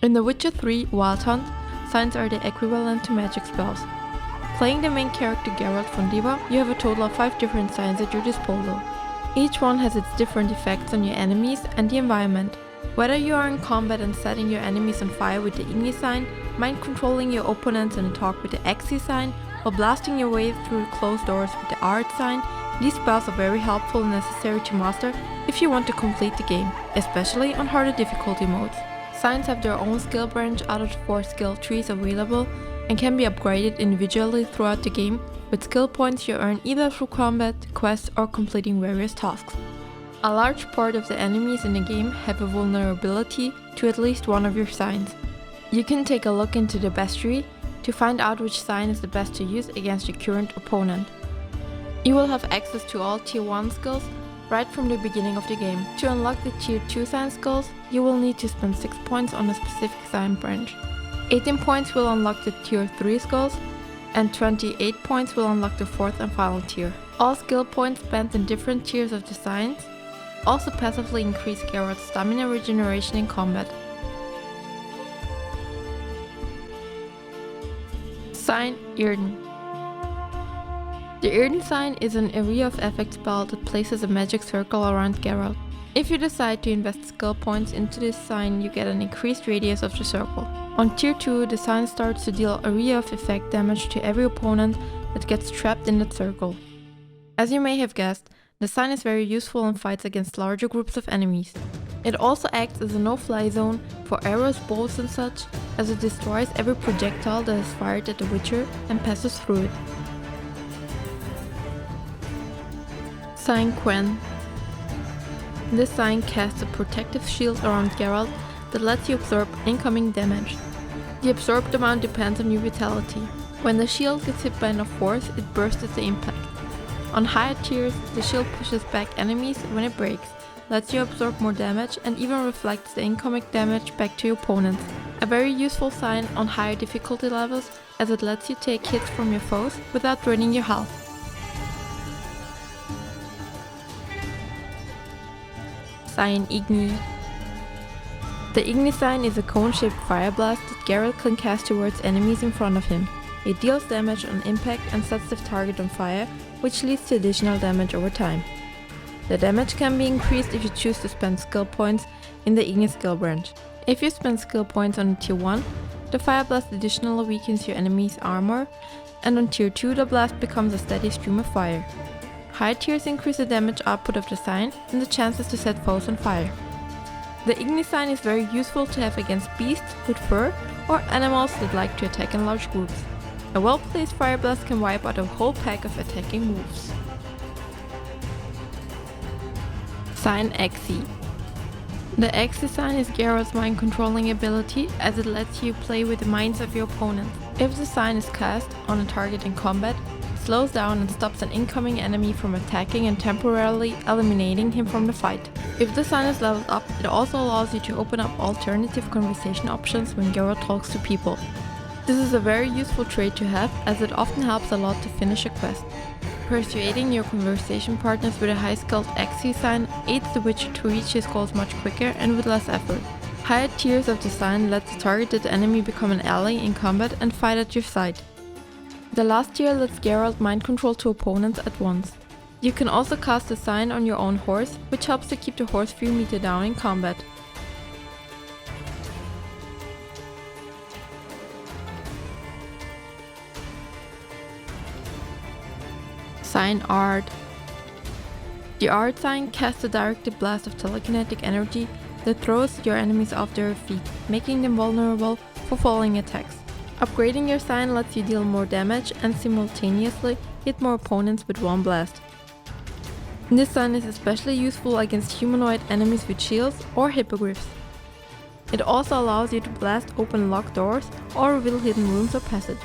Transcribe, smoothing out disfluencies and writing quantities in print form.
In The Witcher 3 Wild Hunt, signs are the equivalent to magic spells. Playing the main character Geralt von Riva, you have a total of 5 different signs at your disposal. Each one has its different effects on your enemies and the environment. Whether you are in combat and setting your enemies on fire with the Igni sign, mind controlling your opponents in a talk with the Xe sign, or blasting your way through closed doors with the Art sign, these spells are very helpful and necessary to master if you want to complete the game, especially on harder difficulty modes. Signs have their own skill branch out of the 4 skill trees available and can be upgraded individually throughout the game with skill points you earn either through combat, quests, or completing various tasks. A large part of the enemies in the game have a vulnerability to at least one of your signs. You can take a look into the bestiary to find out which sign is the best to use against your current opponent. You will have access to all tier 1 skills right from the beginning of the game. To unlock the tier 2 sign skills, you will need to spend 6 points on a specific sign branch. 18 points will unlock the tier 3 skills, and 28 points will unlock the 4th and final tier. All skill points spent in different tiers of the signs also passively increase Geralt's stamina regeneration in combat. Sign Irden. The Irden sign is an area of effect spell that places a magic circle around Geralt. If you decide to invest skill points into this sign, you get an increased radius of the circle. On tier 2, the sign starts to deal area of effect damage to every opponent that gets trapped in that circle. As you may have guessed, the sign is very useful in fights against larger groups of enemies. It also acts as a no-fly zone for arrows, bows and such, as it destroys every projectile that is fired at the Witcher and passes through it. Sign Quen. This sign casts a protective shield around Geralt that lets you absorb incoming damage. The absorbed amount depends on your vitality. When the shield gets hit by enough force, it bursts at the impact. On higher tiers, the shield pushes back enemies when it breaks, lets you absorb more damage, and even reflects the incoming damage back to your opponents. A very useful sign on higher difficulty levels, as it lets you take hits from your foes without draining your health. Sign Igni. The Igni sign is a cone-shaped fire blast that Geralt can cast towards enemies in front of him. It deals damage on impact and sets the target on fire, which leads to additional damage over time. The damage can be increased if you choose to spend skill points in the Igni skill branch. If you spend skill points on tier 1, the fire blast additionally weakens your enemy's armor, and on tier 2 the blast becomes a steady stream of fire. High tiers increase the damage output of the sign and the chances to set foes on fire. The Igni sign is very useful to have against beasts with fur or animals that like to attack in large groups. A well-placed fire blast can wipe out a whole pack of attacking wolves. Sign Xe. The Xe sign is Geralt's mind controlling ability, as it lets you play with the minds of your opponent. If the sign is cast on a target in combat, it slows down and stops an incoming enemy from attacking and temporarily eliminating him from the fight. If the sign is leveled up, it also allows you to open up alternative conversation options when Geralt talks to people. This is a very useful trait to have, as it often helps a lot to finish a quest. Persuading your conversation partners with a high-skilled Xe sign aids the Witcher to reach his goals much quicker and with less effort. Higher tiers of the sign let the targeted enemy become an ally in combat and fight at your side. The last tier lets Geralt mind control 2 opponents at once. You can also cast a sign on your own horse, which helps to keep the horse few meter down in combat. Sign Art. The Art sign casts a directed blast of telekinetic energy that throws your enemies off their feet, making them vulnerable for falling attacks. Upgrading your sign lets you deal more damage and simultaneously hit more opponents with one blast. This sign is especially useful against humanoid enemies with shields or hippogriffs. It also allows you to blast open locked doors or reveal hidden rooms or passages.